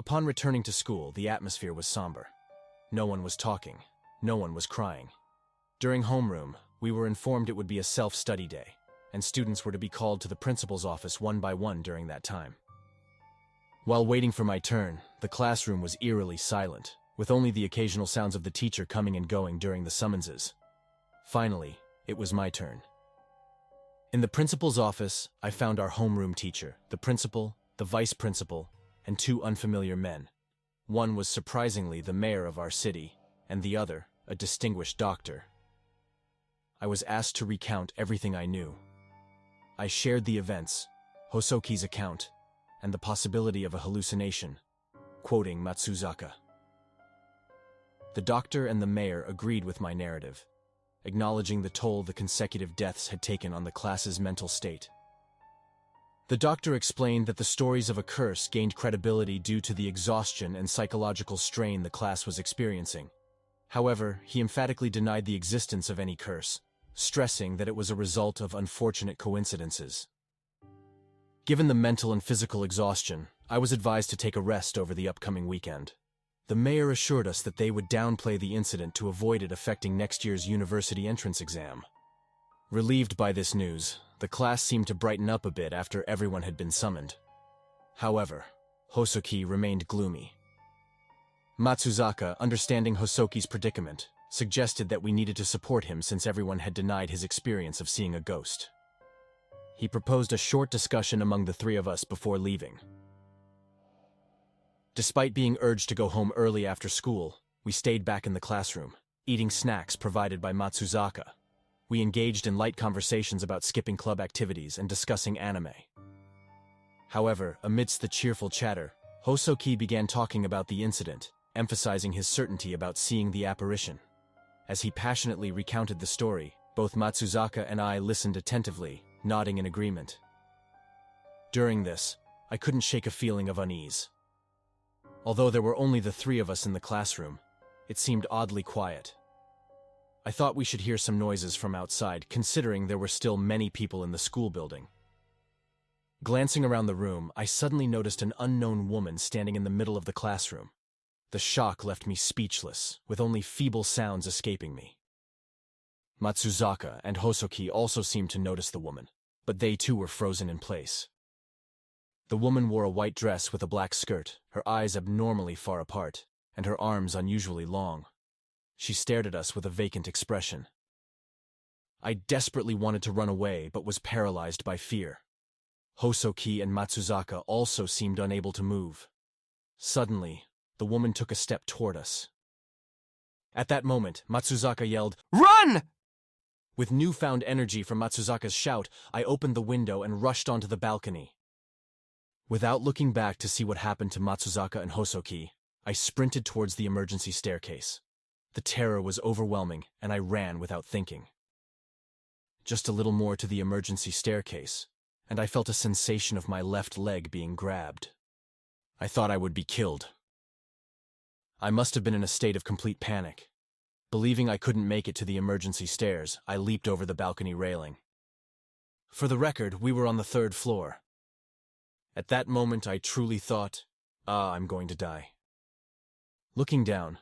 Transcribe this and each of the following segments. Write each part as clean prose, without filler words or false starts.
Upon returning to school, the atmosphere was somber. No one was talking. No one was crying. During homeroom, we were informed it would be a self-study day, and students were to be called to the principal's office one by one during that time. While waiting for my turn, the classroom was eerily silent, with only the occasional sounds of the teacher coming and going during the summonses. Finally, it was my turn. In the principal's office, I found our homeroom teacher, the principal, the vice principal, and two unfamiliar men. One was surprisingly the mayor of our city, and the other, a distinguished doctor. I was asked to recount everything I knew. I shared the events, Hosoki's account, and the possibility of a hallucination, quoting Matsuzaka. The doctor and the mayor agreed with my narrative, acknowledging the toll the consecutive deaths had taken on the class's mental state. The doctor explained that the stories of a curse gained credibility due to the exhaustion and psychological strain the class was experiencing. However, he emphatically denied the existence of any curse, stressing that it was a result of unfortunate coincidences. Given the mental and physical exhaustion, I was advised to take a rest over the upcoming weekend. The mayor assured us that they would downplay the incident to avoid it affecting next year's university entrance exam. Relieved by this news, the class seemed to brighten up a bit after everyone had been summoned. However, Hosoki remained gloomy. Matsuzaka, understanding Hosoki's predicament, suggested that we needed to support him since everyone had denied his experience of seeing a ghost. He proposed a short discussion among the three of us before leaving. Despite being urged to go home early after school, we stayed back in the classroom, eating snacks provided by Matsuzaka. We engaged in light conversations about skipping club activities and discussing anime. However, amidst the cheerful chatter, Hosoki began talking about the incident, emphasizing his certainty about seeing the apparition. As he passionately recounted the story, both Matsuzaka and I listened attentively, nodding in agreement. During this, I couldn't shake a feeling of unease. Although there were only the three of us in the classroom, it seemed oddly quiet. I thought we should hear some noises from outside, considering there were still many people in the school building. Glancing around the room, I suddenly noticed an unknown woman standing in the middle of the classroom. The shock left me speechless, with only feeble sounds escaping me. Matsuzaka and Hosoki also seemed to notice the woman, but they too were frozen in place. The woman wore a white dress with a black skirt, her eyes abnormally far apart, and her arms unusually long. She stared at us with a vacant expression. I desperately wanted to run away, but was paralyzed by fear. Hosoki and Matsuzaka also seemed unable to move. Suddenly, the woman took a step toward us. At that moment, Matsuzaka yelled, "Run!" With newfound energy from Matsuzaka's shout, I opened the window and rushed onto the balcony. Without looking back to see what happened to Matsuzaka and Hosoki, I sprinted towards the emergency staircase. The terror was overwhelming, and I ran without thinking. Just a little more to the emergency staircase, and I felt a sensation of my left leg being grabbed. I thought I would be killed. I must have been in a state of complete panic. Believing I couldn't make it to the emergency stairs, I leaped over the balcony railing. For the record, we were on the 3rd floor. At that moment, I truly thought, I'm going to die. Looking down,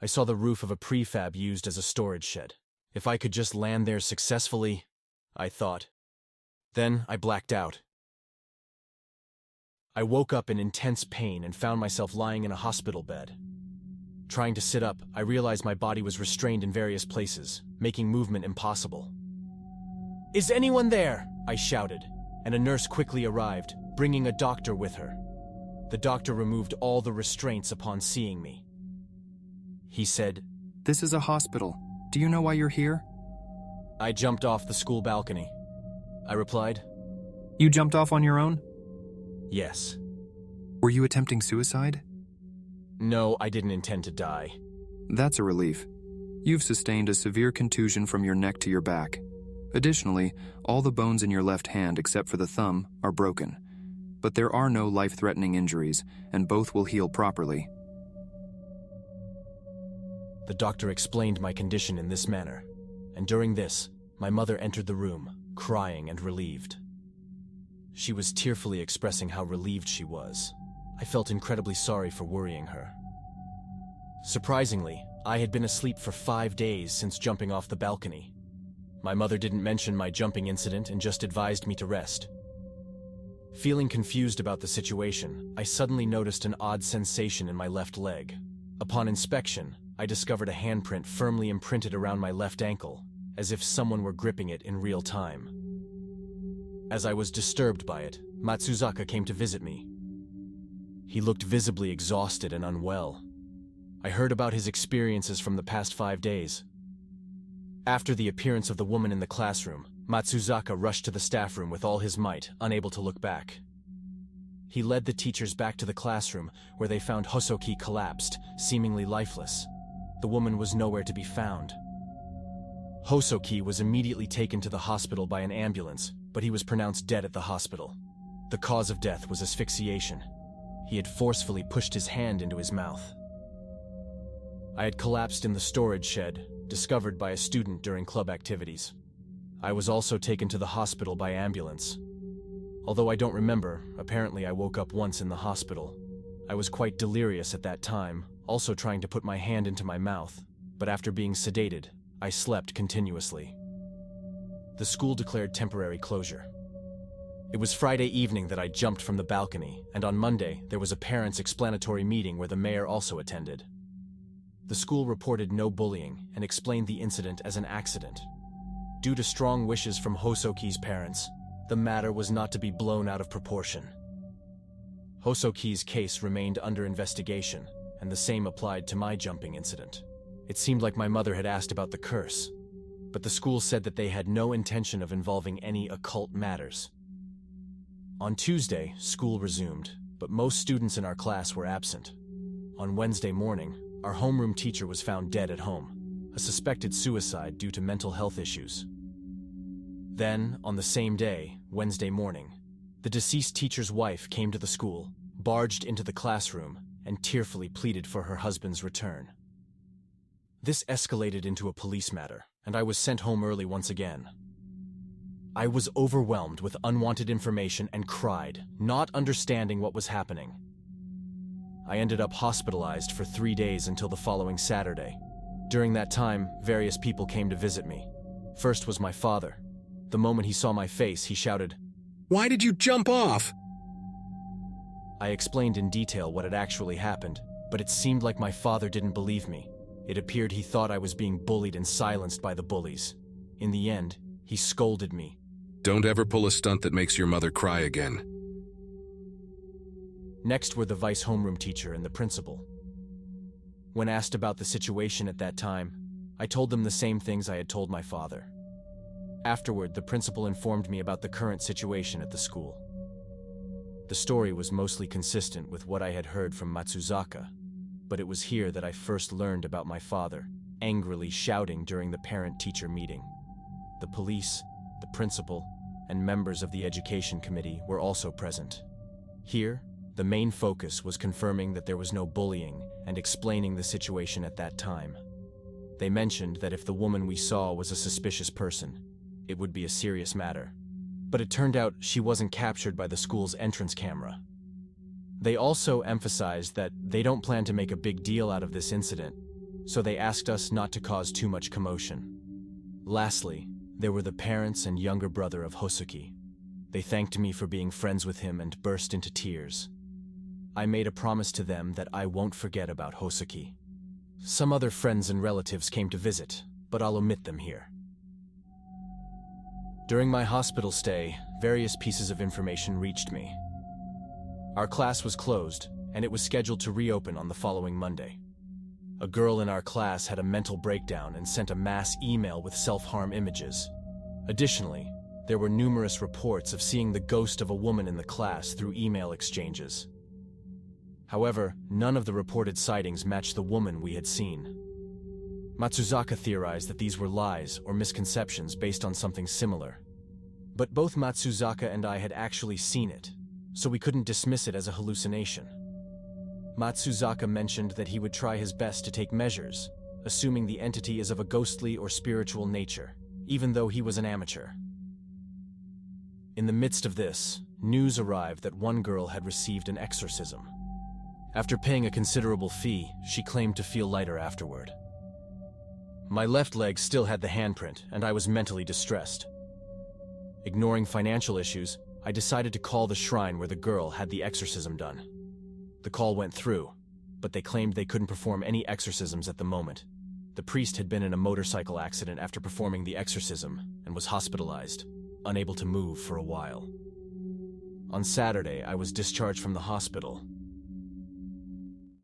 I saw the roof of a prefab used as a storage shed. If I could just land there successfully, I thought. Then I blacked out. I woke up in intense pain and found myself lying in a hospital bed. Trying to sit up, I realized my body was restrained in various places, making movement impossible. "Is anyone there?" I shouted, and a nurse quickly arrived, bringing a doctor with her. The doctor removed all the restraints upon seeing me. He said, "This is a hospital. Do you know why you're here?" "I jumped off the school balcony," I replied. You jumped off on your own? "Yes." Were you attempting suicide? "No, I didn't intend to die." That's a relief. You've sustained a severe contusion from your neck to your back. Additionally, all the bones in your left hand except for the thumb are broken. But there are no life-threatening injuries, and both will heal properly. The doctor explained my condition in this manner, and during this, my mother entered the room, crying and relieved. She was tearfully expressing how relieved she was. I felt incredibly sorry for worrying her. Surprisingly, I had been asleep for 5 days since jumping off the balcony. My mother didn't mention my jumping incident and just advised me to rest. Feeling confused about the situation, I suddenly noticed an odd sensation in my left leg. Upon inspection, I discovered a handprint firmly imprinted around my left ankle, as if someone were gripping it in real time. As I was disturbed by it, Matsuzaka came to visit me. He looked visibly exhausted and unwell. I heard about his experiences from the past 5 days. After the appearance of the woman in the classroom, Matsuzaka rushed to the staff room with all his might, unable to look back. He led the teachers back to the classroom, where they found Hosoki collapsed, seemingly lifeless. The woman was nowhere to be found. Hosoki was immediately taken to the hospital by an ambulance, but he was pronounced dead at the hospital. The cause of death was asphyxiation. He had forcefully pushed his hand into his mouth. I had collapsed in the storage shed, discovered by a student during club activities. I was also taken to the hospital by ambulance. Although I don't remember, apparently I woke up once in the hospital. I was quite delirious at that time, also trying to put my hand into my mouth, but after being sedated, I slept continuously. The school declared temporary closure. It was Friday evening that I jumped from the balcony, and on Monday there was a parents' explanatory meeting where the mayor also attended. The school reported no bullying and explained the incident as an accident. Due to strong wishes from Hosoki's parents, the matter was not to be blown out of proportion. Hosoki's case remained under investigation, and the same applied to my jumping incident. It seemed like my mother had asked about the curse, but the school said that they had no intention of involving any occult matters. On Tuesday, school resumed, but most students in our class were absent. On Wednesday morning, our homeroom teacher was found dead at home, a suspected suicide due to mental health issues. Then, on the same day, Wednesday morning, the deceased teacher's wife came to the school, barged into the classroom, and tearfully pleaded for her husband's return. This escalated into a police matter, and I was sent home early once again. I was overwhelmed with unwanted information and cried, not understanding what was happening. I ended up hospitalized for 3 days until the following Saturday. During that time, various people came to visit me. First was my father. The moment he saw my face, he shouted, "Why did you jump off?" I explained in detail what had actually happened, but it seemed like my father didn't believe me. It appeared he thought I was being bullied and silenced by the bullies. In the end, he scolded me. "Don't ever pull a stunt that makes your mother cry again." Next were the vice homeroom teacher and the principal. When asked about the situation at that time, I told them the same things I had told my father. Afterward, the principal informed me about the current situation at the school. The story was mostly consistent with what I had heard from Matsuzaka, but it was here that I first learned about my father, angrily shouting during the parent-teacher meeting. The police, the principal, and members of the education committee were also present. Here, the main focus was confirming that there was no bullying and explaining the situation at that time. They mentioned that if the woman we saw was a suspicious person, it would be a serious matter. But it turned out she wasn't captured by the school's entrance camera. They also emphasized that they don't plan to make a big deal out of this incident, so they asked us not to cause too much commotion. Lastly, there were the parents and younger brother of Hosoki. They thanked me for being friends with him and burst into tears. I made a promise to them that I won't forget about Hosoki. Some other friends and relatives came to visit, but I'll omit them here. During my hospital stay, various pieces of information reached me. Our class was closed, and it was scheduled to reopen on the following Monday. A girl in our class had a mental breakdown and sent a mass email with self-harm images. Additionally, there were numerous reports of seeing the ghost of a woman in the class through email exchanges. However, none of the reported sightings matched the woman we had seen. Matsuzaka theorized that these were lies or misconceptions based on something similar. But both Matsuzaka and I had actually seen it, so we couldn't dismiss it as a hallucination. Matsuzaka mentioned that he would try his best to take measures, assuming the entity is of a ghostly or spiritual nature, even though he was an amateur. In the midst of this, news arrived that one girl had received an exorcism. After paying a considerable fee, she claimed to feel lighter afterward. My left leg still had the handprint, and I was mentally distressed. Ignoring financial issues, I decided to call the shrine where the girl had the exorcism done. The call went through, but they claimed they couldn't perform any exorcisms at the moment. The priest had been in a motorcycle accident after performing the exorcism and was hospitalized, unable to move for a while. On Saturday, I was discharged from the hospital